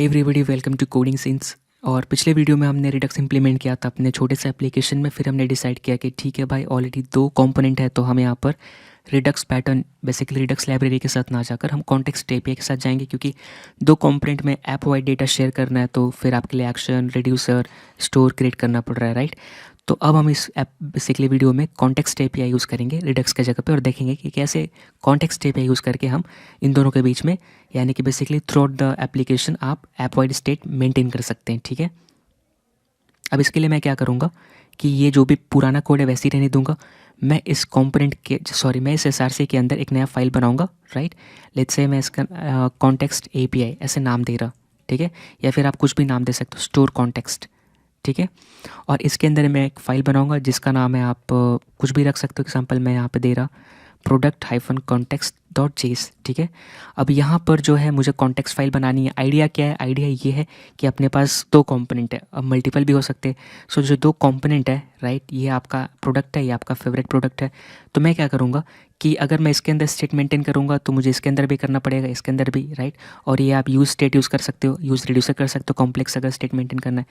Everybody welcome to coding scenes. और पिछले video में हमने रिडक्स इंप्लीमेंट किया था अपने छोटे से एप्लीकेशन में। फिर हमने डिसाइड किया कि ठीक है भाई, ऑलरेडी दो कंपोनेंट है तो हम यहाँ पर Redux pattern basically Redux library के साथ ना जाकर हम कॉन्टेक्स्ट एपीआई के साथ जाएंगे, क्योंकि दो कंपोनेंट में ऐप वाइड डेटा शेयर करना है तो फिर आपके लिए एक्शन रिड्यूसर स्टोर क्रिएट करना पड़ रहा है, राइट। तो अब हम इस ऐप बेसिकली वीडियो में कॉन्टेक्स्ट एपीआई यूज़ करेंगे रिडक्स के जगह पे और देखेंगे कि कैसे कॉन्टेक्स्ट एपीआई यूज़ करके हम इन दोनों के बीच में, यानी कि basically through out the application आप ऐप वाइड स्टेट मेंटेन कर सकते हैं, ठीक है। अब इसके लिए मैं क्या करूँगा कि ये जो भी पुराना कोड है वैसे ही रहने दूंगा। मैं इस कंपोनेंट के मैं इस एसआरसी के अंदर एक नया फाइल बनाऊंगा, राइट। लेट्स से मैं इसका कॉन्टेक्स्ट एपीआई ऐसे नाम दे रहा, ठीक है, या फिर आप कुछ भी नाम दे सकते हो, स्टोर कॉन्टेक्स्ट, ठीक है। और इसके अंदर मैं एक फ़ाइल बनाऊंगा जिसका नाम है, आप कुछ भी रख सकते हो। एग्जांपल मैं यहाँ पे दे रहा product-context.js, ठीक है। अब यहाँ पर जो है मुझे कॉन्टेक्स्ट फाइल बनानी है। आइडिया क्या है? आइडिया ये है कि अपने पास दो कंपोनेंट है, अब मल्टीपल भी हो सकते हैं। सो जो दो कंपोनेंट है, राइट, ये आपका प्रोडक्ट है, ये आपका फेवरेट प्रोडक्ट है। तो मैं क्या करूँगा कि अगर मैं इसके अंदर स्टेट मेंटेन करूँगा तो मुझे इसके अंदर भी करना पड़ेगा, इसके अंदर भी, राइट। और ये आप यूज़ स्टेट यूज़ कर सकते हो, यूज़ रिड्यूसर कर सकते हो, कॉम्प्लेक्स अगर स्टेट मेंटेन करना है।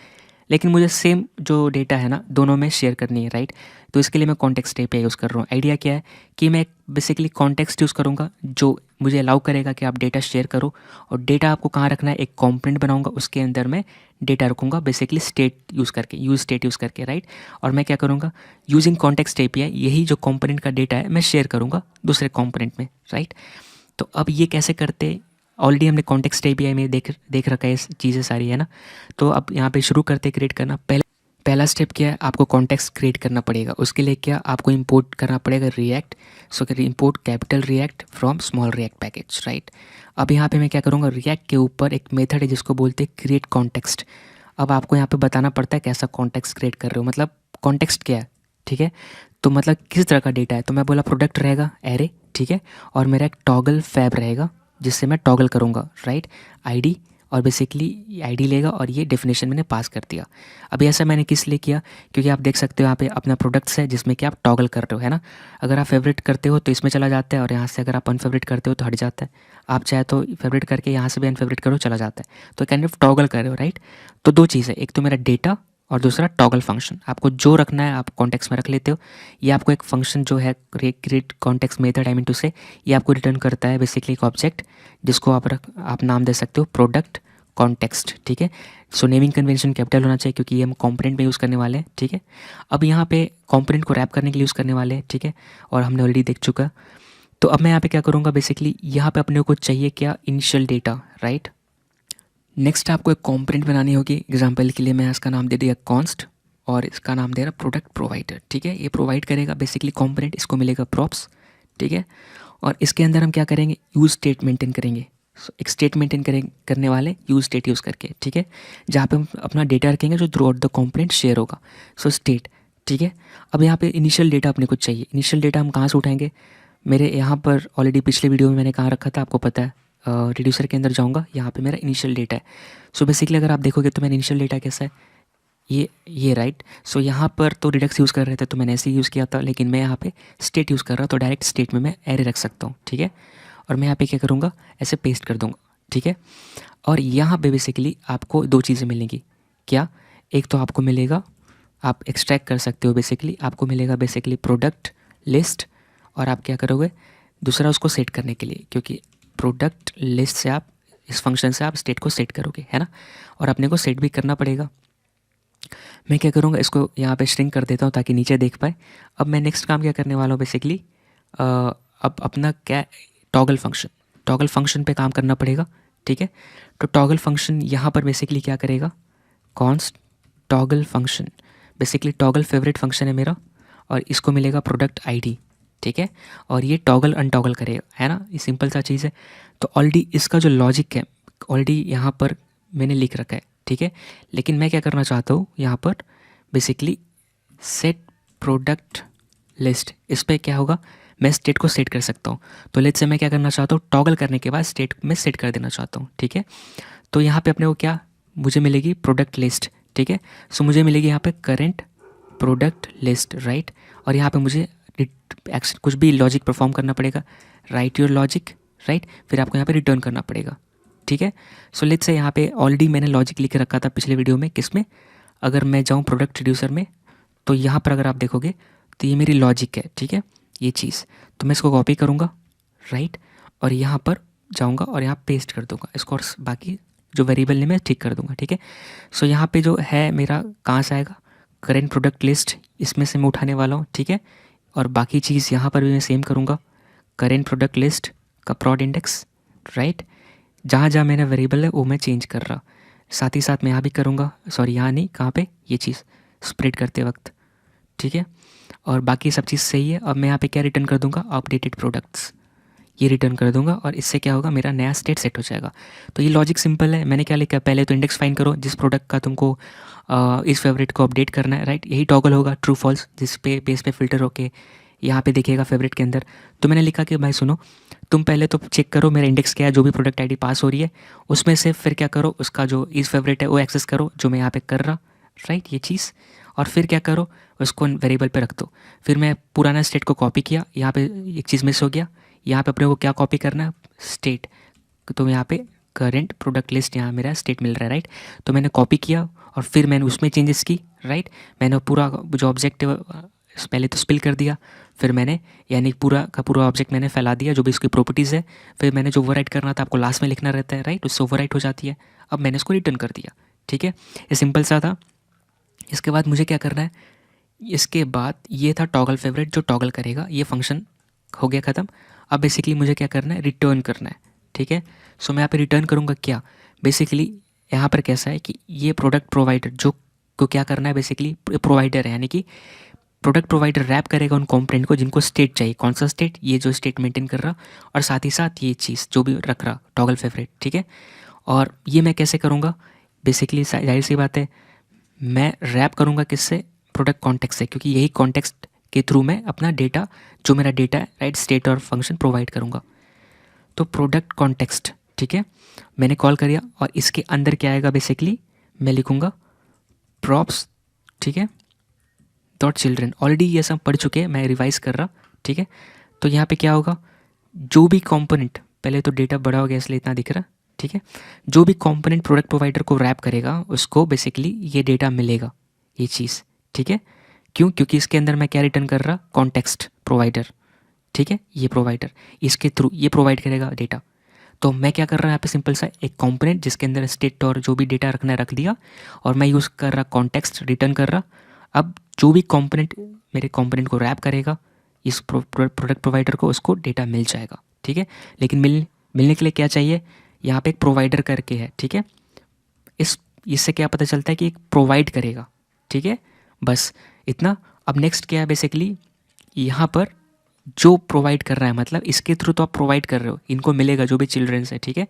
लेकिन मुझे सेम जो डेटा है ना दोनों में शेयर करनी है, राइट। तो इसके लिए मैं कॉन्टेक्स्ट एपीआई यूज़ कर रहा हूँ। आइडिया क्या है कि मैं बेसिकली कॉन्टेक्स्ट यूज़ करूँगा जो मुझे अलाउ करेगा कि आप डेटा शेयर करो, और डेटा आपको कहाँ रखना है, एक कंपोनेंट बनाऊंगा, उसके अंदर मैं डेटा रखूँगा बेसिकली स्टेट यूज़ करके, यूज़ स्टेट यूज़ करके, राइट। और मैं क्या करूँगा, यूजिंग कॉन्टेक्स्ट एपीआई यही जो कंपोनेंट का डेटा है मैं शेयर करूँगा दूसरे कंपोनेंट में, राइट। तो अब ये कैसे करते, ऑलरेडी हमने कॉन्टेक्स्ट एपीआई में देख रखा है, चीज़ें सारी है ना। तो अब यहाँ पे शुरू करते क्रिएट करना। पहला स्टेप क्या है, आपको कॉन्टेक्स्ट क्रिएट करना पड़ेगा। उसके लिए क्या आपको इंपोर्ट करना पड़ेगा, react. So import capital react from small react package, right. अब यहाँ पे मैं क्या करूँगा, रिएक्ट के ऊपर एक मेथड है जिसको बोलते हैं क्रिएट कॉन्टेक्स्ट। अब आपको यहाँ पे बताना पड़ता है कैसा कॉन्टेक्स्ट क्रिएट कर रहे हो, मतलब कॉन्टेक्स्ट क्या है, ठीक है। तो मतलब किस तरह का डेटा है, तो मैं बोला प्रोडक्ट रहेगा एरे, ठीक है। और मेरा एक टॉगल फैब रहेगा जिससे मैं टॉगल करूँगा, राइट। आईडी, और बेसिकली आईडी लेगा और ये डेफिनेशन मैंने पास कर दिया। अभी ऐसा मैंने किस लिए किया, क्योंकि आप देख सकते हो यहाँ पे अपना प्रोडक्ट्स है जिसमें कि आप टॉगल कर रहे हो, है ना। अगर आप फेवरेट करते हो तो इसमें चला जाता है, और यहाँ से अगर आप अनफेवरेट करते हो तो हट जाता है। आप चाहे तो फेवरेट करके यहाँ से भी अनफेवरेट करो, चला जाता है। तो काइंड ऑफ टॉगल कर रहे हो, राइट। तो दो चीज़ है, एक तो मेरा डेटा और दूसरा टॉगल फंक्शन। आपको जो रखना है आप कॉन्टेक्स्ट में रख लेते हो। ये आपको एक फंक्शन जो है create context method, I mean to say, ये आपको रिटर्न करता है बेसिकली एक ऑब्जेक्ट जिसको आप नाम दे सकते हो प्रोडक्ट कॉन्टेक्स्ट, ठीक है। सो नेमिंग कन्वेंशन कैपिटल होना चाहिए क्योंकि ये हम कंपोनेंट में यूज़ करने वाले हैं, ठीक है। अब यहाँ पे कंपोनेंट को रैप करने के लिए यूज़ करने वाले हैं, ठीक है, और हमने ऑलरेडी देख चुका। तो अब मैं यहाँ पे क्या करूँगा, बेसिकली यहाँ पे अपने को चाहिए क्या, इनिशियल डेटा, राइट। नेक्स्ट आपको एक कंपोनेंट बनानी होगी। एग्जांपल के लिए मैं इसका नाम दे दिया कॉन्स्ट, और इसका नाम दे रहा प्रोडक्ट प्रोवाइडर, ठीक है। ये प्रोवाइड करेगा बेसिकली कंपोनेंट, इसको मिलेगा प्रॉप्स, ठीक है। और इसके अंदर हम क्या करेंगे, यूज स्टेट मेंटेन करेंगे। एक स्टेट मेंटेन करने वाले यूज स्टेट यूज़ करके, ठीक है, जहाँ पे हम अपना डेटा रखेंगे जो through out the component share होगा। सो स्टेट, ठीक है। अब यहाँ पे इनिशियल डेटा अपने को चाहिए। इनिशियल डेटा हम कहाँ से उठाएंगे, मेरे यहाँ पर ऑलरेडी पिछले वीडियो में मैंने कहाँ रखा था आपको पता है, रिड्यूसर के अंदर जाऊँगा, यहाँ पे मेरा इनिशियल डेटा है। सो बेसिकली अगर आप देखोगे तो मेरा इनिशियल डेटा कैसा है, ये राइट। सो यहाँ पर तो रिडक्स यूज़ कर रहे थे तो मैंने ऐसे ही यूज़ किया था, लेकिन मैं यहाँ पे स्टेट यूज़ कर रहा हूँ तो डायरेक्ट स्टेट में मैं एरे रख सकता हूँ, ठीक है। और मैं यहाँ पे क्या करूँगा, ऐसे पेस्ट कर दूँगा, ठीक है। और यहाँ पे बेसिकली आपको दो चीज़ें मिलेंगी। क्या, एक तो आपको मिलेगा, आप एक्सट्रैक्ट कर सकते हो, बेसिकली आपको मिलेगा बेसिकली प्रोडक्ट लिस्ट। और आप क्या करोगे, दूसरा उसको सेट करने के लिए, क्योंकि प्रोडक्ट लिस्ट से आप इस फंक्शन से आप स्टेट को सेट करोगे, है ना। और अपने को सेट भी करना पड़ेगा। मैं क्या करूँगा, इसको यहाँ पे श्रिंक कर देता हूँ ताकि नीचे देख पाए। अब मैं नेक्स्ट काम क्या करने वाला हूँ, बेसिकली अब अपना क्या, टॉगल फंक्शन पे काम करना पड़ेगा, ठीक है। तो टॉगल फंक्शन यहाँ पर बेसिकली क्या करेगा, const toggle function, basically toggle favourite function है मेरा, और इसको मिलेगा प्रोडक्ट आईडी, ठीक है। और ये टॉगल अनटॉगल करेगा, है ना, ये सिंपल सा चीज़ है। तो ऑलरेडी इसका जो लॉजिक है ऑलरेडी यहाँ पर मैंने लिख रखा है, ठीक है। लेकिन मैं क्या करना चाहता हूँ यहाँ पर, बेसिकली सेट प्रोडक्ट लिस्ट, इस पर क्या होगा, मैं स्टेट को सेट कर सकता हूँ। तो लेट्स से मैं क्या करना चाहता हूँ, टॉगल करने के बाद स्टेट में सेट कर देना चाहता हूँ, ठीक है। तो यहाँ पे अपने को क्या मुझे मिलेगी, प्रोडक्ट लिस्ट, ठीक है। सो मुझे मिलेगी यहाँ पे करेंट प्रोडक्ट लिस्ट, राइट। और यहाँ पे मुझे एक्शन कुछ भी लॉजिक परफॉर्म करना पड़ेगा, राइट योर लॉजिक, राइट। फिर आपको यहाँ पे रिटर्न करना पड़ेगा, ठीक है। सो लेट्स से यहाँ पे ऑलरेडी मैंने लॉजिक लिख के रखा था पिछले वीडियो में, किस में, अगर मैं जाऊँ प्रोडक्ट रिड्यूसर में, तो यहाँ पर अगर आप देखोगे तो ये मेरी लॉजिक है, ठीक है, ये चीज़। तो मैं इसको कॉपी करूँगा, राइट, और यहाँ पर जाऊँगा और यहाँ पेस्ट कर दूँगा इसको, और बाकी जो वेरिएबल नेम है ठीक कर दूँगा, ठीक है। सो यहाँ पे जो है मेरा कहाँ से आएगा, करेंट प्रोडक्ट लिस्ट, इसमें से मैं उठाने वाला हूँ, ठीक है। और बाकी चीज़ यहाँ पर भी मैं सेम करूँगा, करेंट प्रोडक्ट लिस्ट का प्रोड इंडेक्स, राइट, जहाँ जहाँ मेरा वेरिएबल है वो मैं चेंज कर रहा। साथ ही साथ मैं यहाँ भी करूँगा, सॉरी यहाँ नहीं, कहाँ पे, ये चीज़ स्प्रेड करते वक्त, ठीक है। और बाकी सब चीज़ सही है। अब मैं यहाँ पे क्या रिटर्न कर दूँगा, अपडेटेड प्रोडक्ट्स, ये रिटर्न कर दूंगा, और इससे क्या होगा, मेरा नया स्टेट सेट हो जाएगा। तो ये लॉजिक सिंपल है। मैंने क्या लिखा, पहले तो इंडेक्स फाइंड करो जिस प्रोडक्ट का तुमको इस फेवरेट को अपडेट करना है, राइट, यही टॉगल होगा ट्रू फॉल्स, जिस पे बेस पे फिल्टर होके यहाँ पे देखिएगा फेवरेट के अंदर। तो मैंने लिखा कि भाई सुनो, तुम पहले तो चेक करो मेरा इंडेक्स क्या है, जो भी प्रोडक्ट आईडी पास हो रही है उसमें से फिर क्या करो, उसका जो इस फेवरेट है वो एक्सेस करो, जो मैं यहाँ पे कर रहा, राइट, ये चीज़। और फिर क्या करो, उसको वेरिएबल पे रख दो। फिर मैं पुराना स्टेट को कॉपी किया, यहाँ पे एक चीज़ मिस हो गया, यहाँ पे अपने को क्या कॉपी करना है, स्टेट। तो यहाँ पे करेंट प्रोडक्ट लिस्ट, यहाँ मेरा स्टेट मिल रहा है, राइट। तो मैंने कॉपी किया और फिर मैंने उसमें चेंजेस की, राइट। मैंने पूरा जो ऑब्जेक्ट पहले तो स्पिल कर दिया, फिर मैंने यानी पूरा का पूरा ऑब्जेक्ट मैंने फैला दिया, जो भी इसकी प्रॉपर्टीज़ है। फिर मैंने जो ओवरराइट करना था, आपको लास्ट में लिखना रहता है, राइट, उससे ओवरराइट हो जाती है। अब मैंने इसको रिटर्न कर दिया, ठीक है, ये सिंपल सा था। इसके बाद मुझे क्या करना है, इसके बाद ये था टॉगल फेवरेट जो टॉगल करेगा, ये फंक्शन हो गया ख़त्म। अब बेसिकली मुझे क्या करना है, रिटर्न करना है, ठीक है। सो मैं यहाँ पे रिटर्न करूँगा क्या, बेसिकली यहाँ पर कैसा है कि ये प्रोडक्ट प्रोवाइडर जो को क्या करना है, बेसिकली प्रोवाइडर है, यानी कि प्रोडक्ट प्रोवाइडर रैप करेगा उन कॉम्पोनेंट को जिनको स्टेट चाहिए, कौन सा स्टेट, ये जो स्टेट मेंटेन कर रहा, और साथ ही साथ ये चीज़ जो भी रख रहा टॉगल फेवरेट, ठीक है। और ये मैं कैसे करूँगा, बेसिकली जाहिर सी बात है, मैं रैप करूँगा किससे, प्रोडक्ट कॉन्टेक्स्ट से, क्योंकि यही कॉन्टेक्स्ट के थ्रू मैं अपना डेटा, जो मेरा डेटा है, राइट, स्टेट और फंक्शन प्रोवाइड करूँगा। तो प्रोडक्ट कॉन्टेक्स्ट, ठीक है, मैंने कॉल कर दिया, और इसके अंदर क्या आएगा, बेसिकली मैं लिखूँगा प्रॉप्स, ठीक है, डॉट चिल्ड्रन। ऑलरेडी ये सब पढ़ चुके हैं, मैं रिवाइज कर रहा, ठीक है। तो यहाँ पे क्या होगा, जो भी कंपोनेंट, पहले तो डेटा बड़ा हो गया इसलिए इतना दिख रहा, ठीक है, जो भी कंपोनेंट प्रोडक्ट प्रोवाइडर को रैप करेगा उसको बेसिकली ये डेटा मिलेगा, ये चीज़, ठीक है। क्यों, क्योंकि इसके अंदर मैं क्या रिटर्न कर रहा, कॉन्टेक्स्ट प्रोवाइडर, ठीक है, ये प्रोवाइडर इसके थ्रू ये प्रोवाइड करेगा डेटा। तो मैं क्या कर रहा हूँ यहाँ पे, सिंपल सा एक कंपोनेंट जिसके अंदर स्टेट और जो भी डेटा रखना है रख दिया, और मैं यूज़ कर रहा कॉन्टेक्स्ट रिटर्न कर रहा। अब जो भी कंपोनेंट मेरे कंपोनेंट को रैप करेगा इस प्रोडक्ट प्रोवाइडर को, उसको डेटा मिल जाएगा, ठीक है। लेकिन मिलने के लिए क्या चाहिए, यहाँ पे एक प्रोवाइडर करके है, ठीक है। इससे क्या पता चलता है कि एक प्रोवाइड करेगा, ठीक है, बस इतना। अब नेक्स्ट क्या है, बेसिकली यहाँ पर जो प्रोवाइड कर रहा है, मतलब इसके थ्रू तो आप प्रोवाइड कर रहे हो, इनको मिलेगा जो भी चिल्ड्रंस है, ठीक है।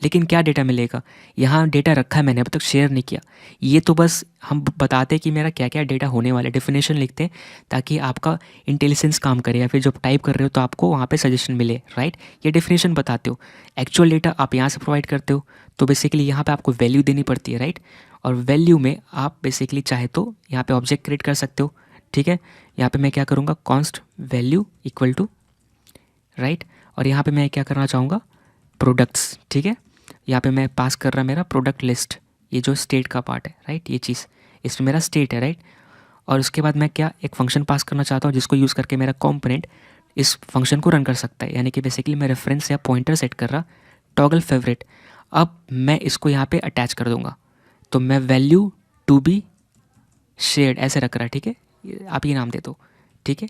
लेकिन क्या डेटा मिलेगा, यहाँ डेटा रखा है मैंने, अब तक शेयर नहीं किया, ये तो बस हम बताते हैं कि मेरा क्या क्या डेटा होने वाला है, डेफिनेशन लिखते हैं ताकि आपका इंटेलिजेंस काम करे, या फिर जब टाइप कर रहे हो तो आपको वहाँ पे सजेशन मिले, राइट। ये डेफिनेशन बताते हो, एक्चुअल डेटा आप यहाँ से प्रोवाइड करते हो, तो बेसिकली यहाँ पर आपको वैल्यू देनी पड़ती है, राइट। और वैल्यू में आप बेसिकली चाहे तो यहाँ पर ऑब्जेक्ट क्रिएट कर सकते हो, ठीक है। यहाँ पे मैं क्या करूँगा, const value equal to, right, और यहाँ पे मैं क्या करना चाहूँगा, प्रोडक्ट्स, ठीक है। यहाँ पे मैं पास कर रहा मेरा प्रोडक्ट लिस्ट, ये जो स्टेट का पार्ट है, राइट, ये चीज़ इसमें मेरा स्टेट है, राइट। और उसके बाद मैं क्या एक फंक्शन पास करना चाहता हूँ जिसको यूज़ करके मेरा कंपोनेंट इस फंक्शन को रन कर सकता है, यानी कि बेसिकली मैं रेफरेंस या पॉइंटर सेट कर रहा टॉगल फेवरेट। अब मैं इसको यहाँ पे अटैच कर दूँगा, तो मैं वैल्यू टू बी शेयर्ड ऐसे रख रहा, ठीक है, आप ये नाम दे दो, ठीक है।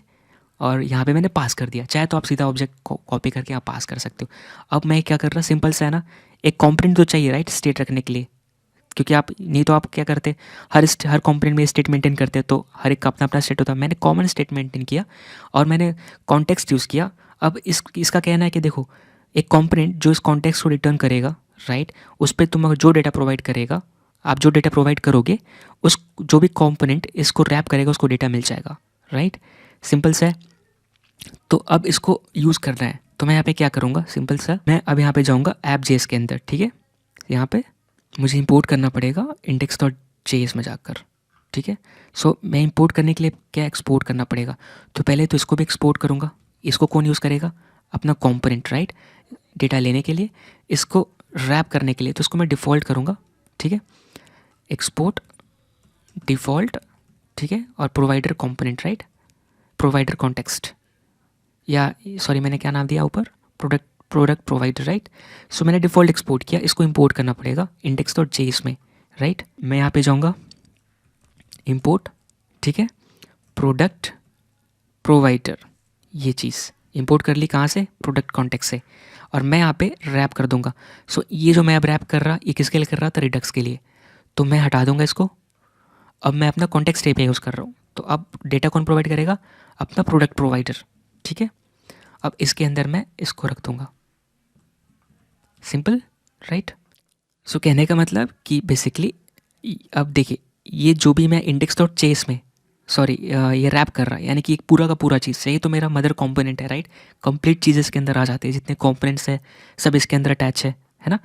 और यहाँ पे मैंने पास कर दिया, चाहे तो आप सीधा ऑब्जेक्ट को कॉपी करके आप पास कर सकते हो। अब मैं क्या कर रहा, सिंपल सा है ना, एक कंपोनेंट तो चाहिए, राइट, स्टेट रखने के लिए, क्योंकि आप नहीं तो आप क्या करते, हर कंपोनेंट में स्टेट मेंटेन करते, तो हर एक का अपना अपना स्टेट होता है। मैंने कॉमन स्टेट मेंटेन किया और मैंने कॉन्टेक्स्ट यूज़ किया। अब इसका कहना है कि देखो, एक कंपोनेंट जो इस कॉन्टेक्स्ट को रिटर्न करेगा, राइट, उस पर तुम जो डेटा प्रोवाइड करेगा, आप जो डेटा प्रोवाइड करोगे, उस जो भी कंपोनेंट इसको रैप करेगा उसको डेटा मिल जाएगा, राइट, सिंपल सा है। तो अब इसको यूज़ करना है, तो मैं यहाँ पे क्या करूँगा, सिंपल सा, मैं अब यहाँ पे जाऊँगा ऐप जेएस के अंदर, ठीक है। यहाँ पे मुझे इंपोर्ट करना पड़ेगा इंडेक्स डॉट जेएस में जाकर, ठीक है। सो मैं इंपोर्ट करने के लिए क्या एक्सपोर्ट करना पड़ेगा, तो पहले तो इसको भी एक्सपोर्ट करूँगा। इसको कौन यूज़ करेगा, अपना कंपोनेंट, राइट, डेटा लेने के लिए। इसको रैप करने के लिए, तो उसको मैं डिफ़ॉल्ट करूँगा, ठीक है, एक्सपोर्ट डिफ़ॉल्ट, ठीक है, और provider component, right, provider context, या सॉरी मैंने क्या नाम दिया ऊपर, प्रोडक्ट प्रोवाइडर, राइट। सो मैंने डिफ़ॉल्ट एक्सपोर्ट किया, इसको इंपोर्ट करना पड़ेगा index.js में, राइट। मैं यहाँ पे जाऊँगा इंपोर्ट, ठीक है, प्रोडक्ट प्रोवाइडर, ये चीज़ इंपोर्ट कर ली कहाँ से, प्रोडक्ट कॉन्टेक्स्ट से, और मैं यहाँ पे रैप कर दूंगा। सो ये जो मैं अब रैप कर रहा, ये किसके लिए कर रहा था, रिडक्स के लिए, तो मैं हटा दूंगा इसको। अब मैं अपना कॉन्टेक्स्ट एपीआई यूज़ कर रहा हूँ, तो अब डेटा कौन प्रोवाइड करेगा, अपना प्रोडक्ट प्रोवाइडर, ठीक है। अब इसके अंदर मैं इसको रख दूंगा, सिंपल, राइट। सो कहने का मतलब कि बेसिकली अब देखिए, ये जो भी मैं index.js में सॉरी ये रैप कर रहा है, यानी कि एक पूरा का पूरा चीज़ से, ये तो मेरा मदर कंपोनेंट है, राइट। कंप्लीट चीज़ इसके अंदर आ जाते हैं, जितने कंपोनेंट्स हैं सब इसके अंदर अटैच है ना।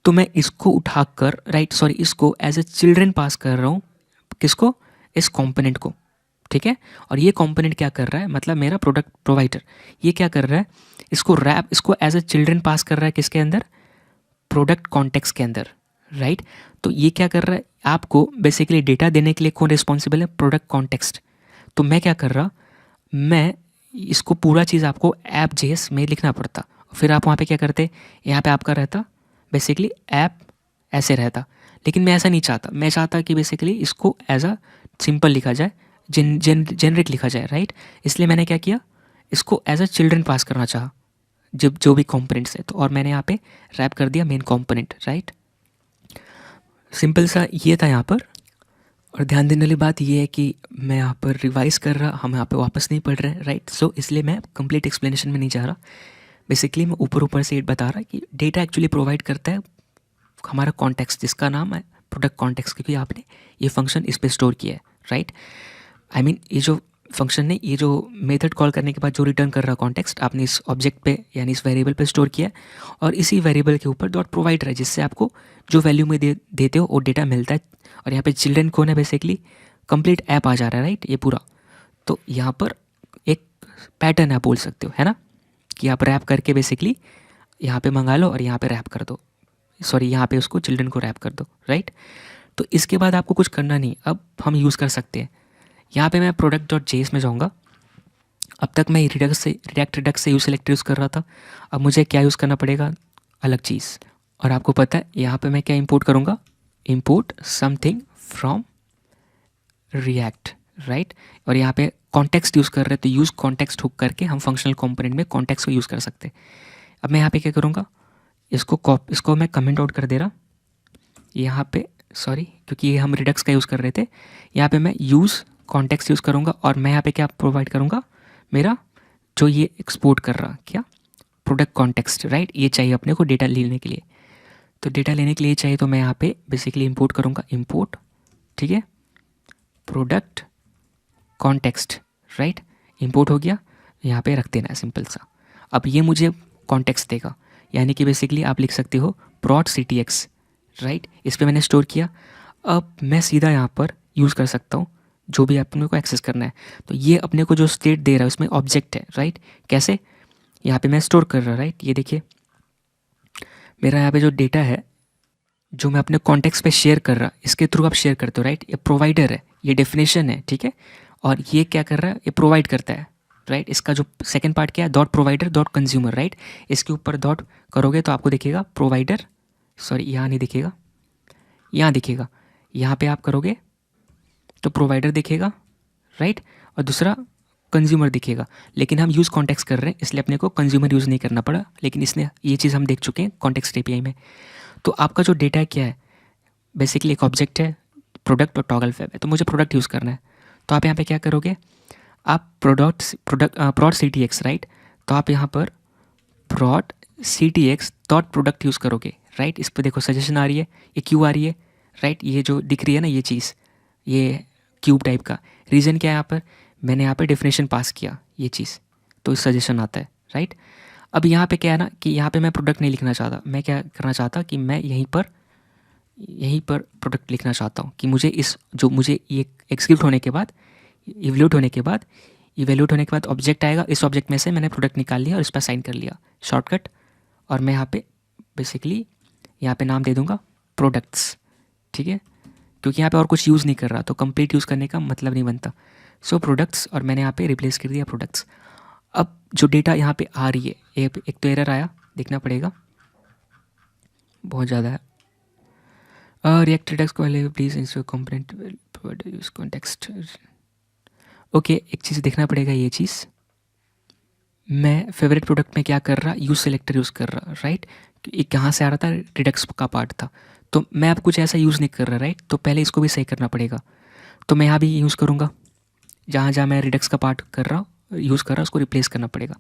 तो मैं इसको उठाकर, राइट, सॉरी, इसको एज ए चिल्ड्रन पास कर रहा हूँ, किसको, इस कंपोनेंट को, ठीक है। और ये कंपोनेंट क्या कर रहा है, मतलब मेरा प्रोडक्ट प्रोवाइडर, ये क्या कर रहा है, इसको रैप, इसको एज ए चिल्ड्रन पास कर रहा है किसके अंदर, प्रोडक्ट कॉन्टेक्स्ट के अंदर, राइट। तो ये क्या कर रहा है, आपको बेसिकली डेटा देने के लिए कौन रिस्पॉन्सिबल है, प्रोडक्ट कॉन्टेक्स्ट। तो मैं क्या कर रहा, मैं इसको पूरा चीज़ आपको ऐप जेएस में लिखना पड़ता, फिर आप वहाँ पे क्या करते, यहाँ पे आपका रहता बेसिकली ऐप ऐसे रहता, लेकिन मैं ऐसा नहीं चाहता, मैं चाहता कि बेसिकली इसको एज अ सिंपल लिखा जाए, जेनरिक लिखा जाए, राइट। इसलिए मैंने क्या किया, इसको एज अ चिल्ड्रन पास करना चाहा, जब जो भी कंपोनेंट्स है, तो और मैंने यहाँ पे रैप कर दिया मेन कंपोनेंट, राइट। सिंपल सा ये था यहाँ पर। और ध्यान देने वाली बात ये है कि मैं यहाँ पर रिवाइज कर रहा, हम यहाँ पे वापस नहीं पढ़ रहे हैं, राइट। सो इसलिए मैं कंप्लीट एक्सप्लेनेशन में नहीं जा रहा, बेसिकली मैं ऊपर ऊपर से बता रहा कि डेटा एक्चुअली प्रोवाइड करता है हमारा कॉन्टेक्स्ट, जिसका नाम है प्रोडक्ट कॉन्टेक्स्ट, क्योंकि आपने ये फंक्शन इस पर स्टोर किया है, राइट। आई मीन ये जो फंक्शन ने, ये जो मेथड कॉल करने के बाद जो रिटर्न कर रहा कॉन्टेक्स्ट, आपने इस ऑब्जेक्ट पे यानी इस वेरिएबल पे स्टोर किया है, और इसी वेरिएबल के ऊपर डॉट प्रोवाइडर है, जिससे आपको जो वैल्यू में देते हो वो डेटा मिलता है। और यहाँ पे चिल्ड्रन कौन है, बेसिकली कंप्लीट ऐप आ जा रहा है, राइट, ये पूरा। तो यहाँ पर एक पैटर्न आप बोल सकते हो, है ना, कि आप रैप करके बेसिकली यहाँ पे मंगा लो और यहाँ पे रैप कर दो, सॉरी यहाँ पे उसको चिल्ड्रन को रैप कर दो, राइट। तो इसके बाद आपको कुछ करना नहीं, अब हम यूज़ कर सकते हैं। यहाँ पे मैं product.js में जाऊँगा। अब तक मैं रिडक्स से यूज सेलेक्टर यूज़ कर रहा था, अब मुझे क्या यूज़ करना पड़ेगा, अलग चीज़। और आपको पता है यहाँ पे मैं क्या इंपोर्ट करूँगा, import something from react, right. और यहाँ पे कॉन्टेक्स्ट यूज़ कर रहे हैं, तो यूज़ कॉन्टेक्स्ट हुक करके हम फंक्शनल कंपोनेंट में कॉन्टेक्स्ट को यूज़ कर सकते हैं। अब मैं यहाँ पे क्या करूँगा, इसको मैं कमेंट आउट कर दे रहा यहाँ पे, सॉरी, क्योंकि ये हम रिडक्स का यूज़ कर रहे थे। यहाँ पे मैं यूज़ कॉन्टेक्स्ट यूज़ करूँगा, और मैं यहाँ पे क्या प्रोवाइड करूँगा, मेरा जो ये एक्सपोर्ट कर रहा क्या, प्रोडक्ट कॉन्टेक्स्ट, राइट। ये चाहिए अपने को डेटा लेने के लिए, तो डेटा लेने के लिए चाहिए, तो मैं यहाँ पे बेसिकली इंपोर्ट करूँगा, इंपोर्ट, ठीक है, प्रोडक्ट कॉन्टेक्स्ट, राइट। इंपोर्ट हो गया, यहाँ पे रख देना है सिंपल सा। अब ये मुझे कॉन्टेक्स्ट देगा, यानी कि बेसिकली आप लिख सकते हो prod ctx, राइट। इस पर मैंने स्टोर किया। अब मैं सीधा यहाँ पर यूज़ कर सकता हूँ जो भी अपने को एक्सेस करना है। तो ये अपने को जो स्टेट दे रहा है उसमें ऑब्जेक्ट है, राइट। कैसे, यहाँ पे मैं स्टोर कर रहा, राइट। ये देखिए मेरा यहाँ पे जो डेटा है, जो मैं अपने कॉन्टेक्स्ट पे शेयर कर रहा, इसके थ्रू आप शेयर करते हो, राइट। ये प्रोवाइडर है, ये डेफिनेशन है, ठीक है। और ये क्या कर रहा है, ये प्रोवाइड करता है, राइट। इसका जो सेकंड पार्ट क्या है, dot provider dot consumer, right. इसके ऊपर डॉट करोगे तो आपको दिखेगा प्रोवाइडर, सॉरी यहाँ नहीं दिखेगा, यहाँ दिखेगा। यहाँ पे आप करोगे तो प्रोवाइडर दिखेगा, राइट, और दूसरा कंज्यूमर दिखेगा। लेकिन हम यूज़ कॉन्टेक्स्ट कर रहे हैं, इसलिए अपने को कंज्यूमर यूज़ नहीं करना पड़ा, लेकिन इसने ये चीज़ हम देख चुके हैं कॉन्टेक्स्ट एपीआई में। तो आपका जो डेटा है क्या है, बेसिकली एक ऑब्जेक्ट है, प्रोडक्ट और टॉगल फैब है, तो मुझे प्रोडक्ट यूज़ करना है। तो आप यहाँ पे क्या करोगे, आप prod ctx, राइट। तो आप यहाँ पर prod ctx dot product use करोगे, राइट। इस पर देखो सजेशन आ रही है, ये क्यों आ रही है, राइट। ये जो दिख रही है ना ये चीज़, ये क्यूब टाइप का, रीज़न क्या है, यहाँ पर मैंने यहाँ पे डेफिनेशन पास किया ये चीज़, तो इस सजेशन आता है, राइट। अब यहाँ पे क्या है ना कि यहाँ पे मैं प्रोडक्ट नहीं लिखना चाहता, मैं क्या करना चाहता कि मैं यहीं पर प्रोडक्ट लिखना चाहता हूँ, कि मुझे इस जो मुझे ये एग्जीक्यूट होने के बाद, इवैल्यूएट होने के बाद ऑब्जेक्ट आएगा, इस ऑब्जेक्ट में से मैंने प्रोडक्ट निकाल लिया और इस पर साइन कर लिया शॉर्टकट। और मैं यहाँ पे बेसिकली यहाँ पे नाम दे दूँगा प्रोडक्ट्स, ठीक है, क्योंकि यहाँ पे और कुछ यूज़ नहीं कर रहा तो कंप्लीट यूज़ करने का मतलब नहीं बनता। सो प्रोडक्ट्स, और मैंने यहाँ पे रिप्लेस कर दिया प्रोडक्ट्स। अब जो डेटा यहाँ पे आ रही है, एक तो एरर आया, देखना पड़ेगा, बहुत ज़्यादा है। रिएक्ट रिडक्स को please install component use context. Okay, एक चीज़ देखना पड़ेगा, ये चीज़ मैं फेवरेट प्रोडक्ट में क्या कर रहा, यूज़ सेलेक्टर यूज़ कर रहा, राइट। एक कहाँ से आ रहा था, रिडक्स का पार्ट था, तो मैं अब कुछ ऐसा यूज़ नहीं कर रहा, राइट। तो पहले इसको भी सही करना पड़ेगा। तो मैं यहाँ भी यूज़ करूँगा, जहाँ जहाँ मैं रिडक्स का पार्ट कर रहा हूँ, यूज़ कर रहा हूँ, उसको रिप्लेस करना पड़ेगा,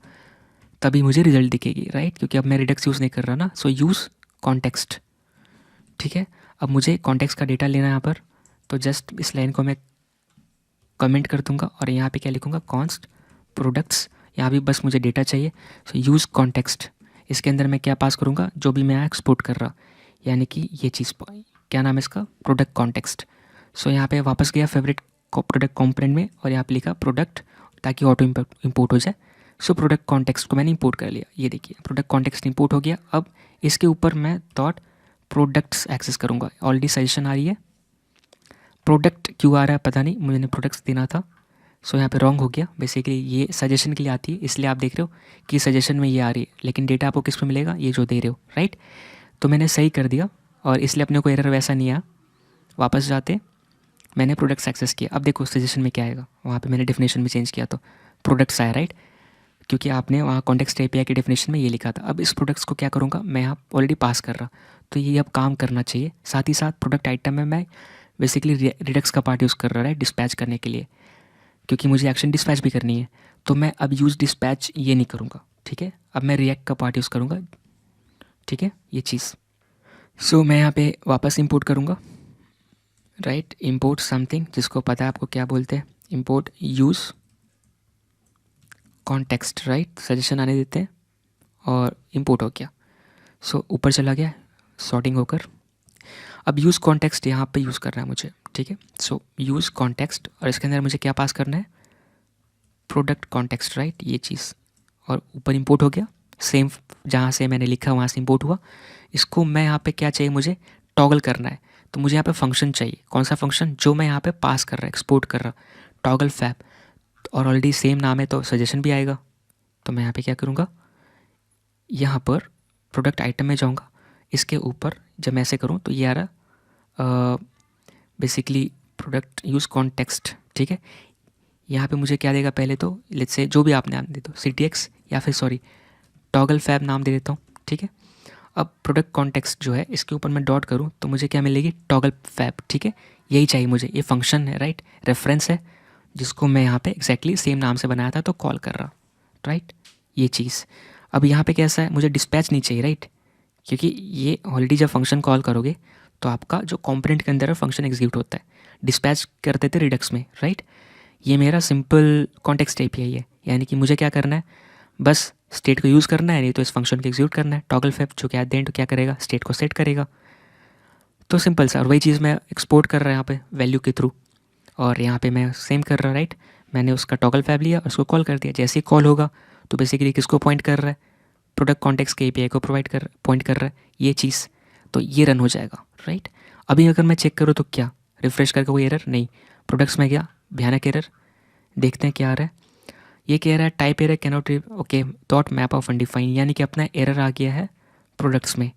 तभी मुझे रिजल्ट दिखेगी, राइट, क्योंकि अब मैं रिडक्स यूज़ नहीं कर रहा ना। सो यूज़ कॉन्टेक्स्ट, ठीक है। अब मुझे कॉन्टेक्स्ट का डेटा लेना है यहाँ पर, तो जस्ट इस लाइन को मैं कमेंट कर दूंगा और यहाँ पे क्या लिखूँगा, कॉन्स्ट प्रोडक्ट्स। यहाँ भी बस मुझे डेटा चाहिए, सो यूज़ कॉन्टेक्स्ट। इसके अंदर मैं क्या पास करूँगा, जो भी मैं एक्सपोर्ट कर रहा, यानी कि ये चीज़, क्या नाम है इसका, प्रोडक्ट कॉन्टेक्स्ट। सो यहाँ पे वापस गया फेवरेट प्रोडक्ट कॉम्पोनेंट में और यहाँ पे लिखा प्रोडक्ट, ताकि ऑटो इंपोर्ट हो जाए। सो प्रोडक्ट कॉन्टेक्स्ट को मैंने इंपोर्ट कर लिया, ये देखिए प्रोडक्ट कॉन्टेक्स्ट इंपोर्ट हो गया। अब इसके ऊपर मैं डॉट प्रोडक्ट्स एक्सेस करूँगा। ऑलरेडी सजेशन आ रही है, प्रोडक्ट क्यों आ रहा है पता नहीं, मैंने प्रोडक्ट्स देना था। सो यहाँ पे रॉन्ग हो गया। बेसिकली ये सजेशन के लिए आती है, इसलिए आप देख रहे हो कि सजेशन में ये आ रही है, लेकिन डेटा आपको किस पे मिलेगा, ये जो दे रहे हो, राइट। तो मैंने सही कर दिया और इसलिए अपने को एरर वैसा नहीं आया। वापस जाते, मैंने प्रोडक्ट्स एक्सेस किया। अब देखो सजेशन में क्या आएगा, वहाँ पे मैंने डेफिनेशन में चेंज किया तो प्रोडक्ट्स आया, राइट, क्योंकि आपने वहाँ कॉन्टेक्स्ट एपीआई के डेफिनेशन में ये लिखा था। अब इस प्रोडक्ट्स को क्या करूँगा, मैं यहाँ ऑलरेडी पास कर रहा, तो ये अब काम करना चाहिए। साथ ही साथ प्रोडक्ट आइटम में मैं बेसिकली रिडक्स का पार्ट यूज़ कर रहा है डिस्पैच करने के लिए, क्योंकि मुझे एक्शन डिस्पैच भी करनी है। तो मैं अब यूज़ डिस्पैच ये नहीं करूँगा, ठीक है। अब मैं रिएक्ट का पार्ट यूज़ करूँगा, ठीक है, ये चीज़। सो मैं यहाँ पे वापस इंपोर्ट करूँगा, राइट, इंपोर्ट समथिंग, जिसको पता है आपको क्या बोलते हैं, import use context, right, suggestion आने देते हैं और इंपोर्ट हो गया। सो ऊपर चला गया सॉर्टिंग होकर। अब यूज़ कॉन्टेक्स्ट यहाँ पे यूज़ करना है मुझे, ठीक है। सो यूज़ कॉन्टेक्स्ट, और इसके अंदर मुझे क्या पास करना है, प्रोडक्ट कॉन्टेक्स्ट, राइट, ये चीज़, और ऊपर इंपोर्ट हो गया। सेम जहाँ से मैंने लिखा वहाँ से इंपोर्ट हुआ। इसको मैं यहाँ पे क्या चाहिए, मुझे टॉगल करना है, तो मुझे यहाँ पे फंक्शन चाहिए। कौन सा फंक्शन, जो मैं यहाँ पे पास कर रहा, एक्सपोर्ट कर रहा, टॉगल फैब, और ऑलरेडी सेम नाम है तो सजेशन भी आएगा। तो मैं यहाँ पे क्या करूँगा, यहाँ पर प्रोडक्ट आइटम में जाऊँगा, इसके ऊपर जब मैं ऐसे करूँ तो ये आ रहा बेसिकली प्रोडक्ट यूज़ कॉन्टेक्स्ट, ठीक है। यहाँ पे मुझे क्या देगा, पहले तो लेट्स से जो भी आप नाम दे दो, CTX या फिर सॉरी टॉगल फैब नाम दे देता हूँ, ठीक है। अब प्रोडक्ट कॉन्टेक्स्ट जो है, इसके ऊपर मैं डॉट करूँ तो मुझे क्या मिलेगी, टॉगल फैब, ठीक है। यही चाहिए मुझे, ये फंक्शन है, राइट, रेफरेंस है, जिसको मैं यहाँ पे एग्जैक्टली सेम नाम से बनाया था तो कॉल कर रहा, राइट, ये चीज़। अब यहाँ पे कैसा है, मुझे डिस्पैच नहीं चाहिए, राइट, क्योंकि ये ऑलरेडी जब फंक्शन कॉल करोगे तो आपका जो कॉम्पोनेंट के अंदर है फंक्शन एग्जीक्यूट होता है। डिस्पैच करते थे रिडक्स में, राइट। ये मेरा सिंपल कॉन्टेक्स्ट एपीआई है, यानी कि मुझे क्या करना है, बस स्टेट को यूज़ करना है, नहीं तो इस फंक्शन को एग्जीक्यूट करना है। टॉगल फैब जो क्या दें तो क्या करेगा, स्टेट को सेट करेगा, तो सिंपल सा। और वही चीज़ मैं एक्सपोर्ट कर रहा है यहाँ पे वैल्यू के थ्रू, और यहाँ पे मैं सेम कर रहा, राइट। मैंने उसका टॉगल फैब लिया और उसको कॉल कर दिया। जैसे ही कॉल होगा तो बेसिकली किसको पॉइंट कर रहा है, प्रोडक्ट कॉन्टेक्स्ट के एपीआई को पॉइंट कर रहा है, ये चीज़, तो ये रन हो जाएगा, राइट। अभी अगर मैं चेक करूँ तो क्या, रिफ्रेश करके कोई एरर नहीं, प्रोडक्ट्स में गया, भयानक एरर, देखते हैं क्या आ रहा है। ये कह रहा है type error cannot, okay, dot map of undefine, यानी कि अपना एरर आ गया है प्रोडक्ट्स में,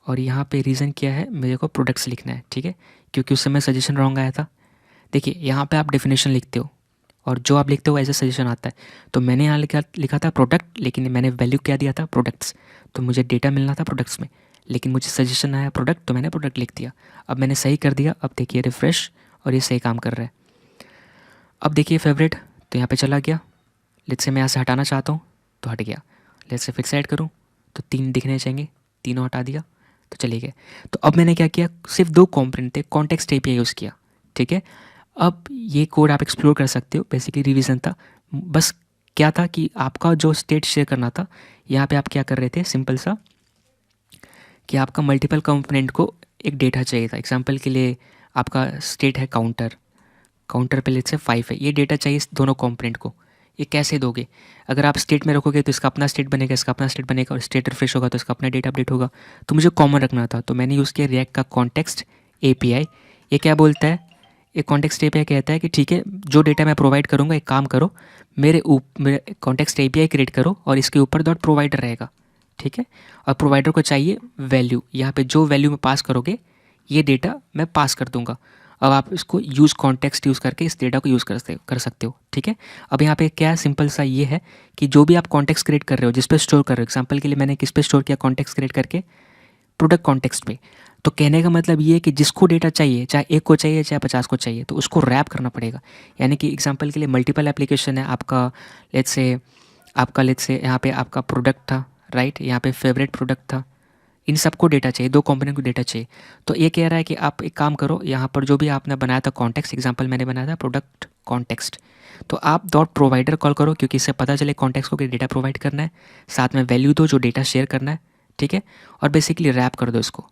और यहाँ पे रीज़न क्या है, मेरे को प्रोडक्ट्स लिखना है, ठीक है, क्योंकि उस समय सजेशन रॉन्ग आया था। देखिए यहाँ पे आप डेफिनेशन लिखते हो और जो आप लिखते हो ऐसे सजेशन आता है। तो मैंने यहाँ लिखा था प्रोडक्ट, लेकिन मैंने वैल्यू क्या दिया था, प्रोडक्ट्स, तो मुझे डेटा मिलना था प्रोडक्ट्स में, लेकिन मुझे सजेशन आया प्रोडक्ट, तो मैंने प्रोडक्ट लिख दिया। अब मैंने सही कर दिया, अब देखिए रिफ्रेश, और ये सही काम कर रहा है। अब देखिए फेवरेट, तो यहाँ पे चला गया। लेट्स से मैं यहाँ से हटाना चाहता हूँ तो हट गया। लेट्स से फिर से ऐड करूँ तो 3 दिखने चाहिए, तीनों हटा दिया तो चले गए। तो अब मैंने क्या किया, सिर्फ 2 कॉम्पोनेंट थे, कॉन्टेक्स्ट एपीआई यूज़ किया, ठीक है। अब ये कोड आप एक्सप्लोर कर सकते हो, बेसिकली रिवीजन था। बस क्या था कि आपका जो स्टेट शेयर करना था, यहाँ पे आप क्या कर रहे थे, सिंपल सा, कि आपका मल्टीपल कंपोनेंट को एक डेटा चाहिए था। एग्जांपल के लिए आपका स्टेट है काउंटर, काउंटर पे लेट्स से 5 है, ये डेटा चाहिए इस दोनों कंपोनेंट को, ये कैसे दोगे? अगर आप स्टेट में रखोगे तो इसका अपना स्टेट बनेगा, इसका अपना स्टेट बनेगा, और स्टेट रिफ्रेश होगा तो इसका अपना डेटा अपडेट होगा। तो मुझे कॉमन रखना था, तो मैंने यूज़ किया रिएक्ट का कॉन्टेक्स्ट एपीआई। ये क्या बोलता है? ये कॉन्टेक्स्ट एपीआई कहता है कि ठीक है, जो डेटा मैं प्रोवाइड करूँगा, एक काम करो, मेरे कॉन्टेक्स्ट एपीआई क्रिएट करो और इसके ऊपर डॉट प्रोवाइडर रहेगा, ठीक है। और प्रोवाइडर को चाहिए वैल्यू, यहाँ पे जो वैल्यू में पास करोगे ये डेटा मैं पास कर दूंगा। अब आप इसको यूज़ कॉन्टेक्स्ट यूज़ करके इस डेटा को यूज़ कर सकते हो, ठीक है। अब यहाँ पे क्या सिंपल सा ये है कि जो भी आप कॉन्टेक्स्ट क्रिएट कर रहे हो, जिस पे स्टोर कर रहे हो, एग्जांपल के लिए मैंने किस पे स्टोर किया, कॉन्टेक्स्ट क्रिएट करके प्रोडक्ट कॉन्टेक्स्ट पे। तो कहने का मतलब ये है कि जिसको डेटा चाहिए, चाहे 1 को चाहिए चाहे 50 को चाहिए, तो उसको रैप करना पड़ेगा। यानी कि एग्जांपल के लिए मल्टीपल एप्लीकेशन है आपका, लेट्स से यहाँ पे आपका प्रोडक्ट था, राइट, यहाँ पे फेवरेट प्रोडक्ट था, इन सबको डेटा चाहिए, 2 कंपोनेंट को डेटा चाहिए। तो ये कह रहा है कि आप एक काम करो, यहाँ पर जो भी आपने बनाया था कॉन्टेक्स्ट, एग्जांपल मैंने बनाया था प्रोडक्ट कॉन्टेक्स्ट, तो आप डॉट प्रोवाइडर कॉल करो, क्योंकि इससे पता चले कॉन्टेक्स्ट को कि डेटा प्रोवाइड करना है, साथ में वैल्यू दो जो डेटा शेयर करना है, ठीक है। और बेसिकली रैप कर दो इसको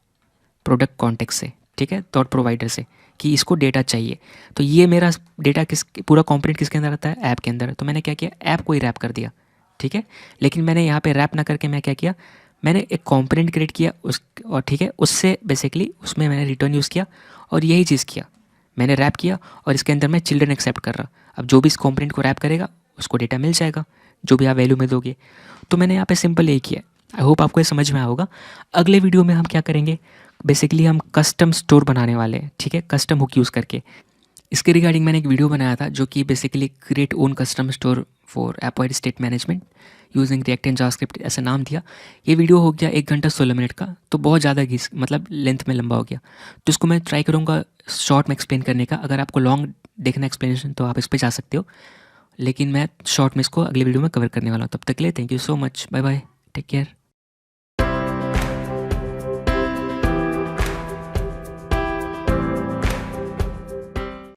प्रोडक्ट कॉन्टेक्स्ट से, ठीक है, डॉट प्रोवाइडर से, कि इसको डेटा चाहिए। तो ये मेरा डेटा पूरा कॉम्पोनेंट किसके अंदर आता है? ऐप के अंदर। तो मैंने क्या किया, ऐप को ही रैप कर दिया, ठीक है। लेकिन मैंने यहाँ पे रैप ना करके मैं क्या किया, मैंने एक कंपोनेंट क्रिएट किया और ठीक है, उससे बेसिकली उसमें मैंने रिटर्न यूज़ किया और यही चीज़ किया, मैंने रैप किया और इसके अंदर मैं चिल्ड्रन एक्सेप्ट कर रहा। अब जो भी इस कंपोनेंट को रैप करेगा उसको डेटा मिल जाएगा, जो भी आप वैल्यू में दोगे। तो मैंने यहाँ पे सिंपल यही किया। आई होप आपको ये समझ में आया होगा। अगले वीडियो में हम क्या करेंगे, बेसिकली हम कस्टम स्टोर बनाने वाले हैं, ठीक है, कस्टम हुक यूज़ करके। इसके रिगार्डिंग मैंने एक वीडियो बनाया था जो कि basically create own custom store for app wide state management using react and JavaScript, ऐसा नाम दिया। ये वीडियो हो गया 1 घंटा 16 मिनट का, तो बहुत ज़्यादा मतलब लेंथ में लंबा हो गया। तो इसको मैं ट्राई करूँगा शॉर्ट में एक्सप्लेन करने का। अगर आपको लॉन्ग देखना एक्सप्लेनेशन तो आप इस पर जा सकते हो, लेकिन मैं शॉर्ट में इसको अगले वीडियो में कवर करने वाला हूँ। तब तक के लिए thank you so much, bye bye, take care.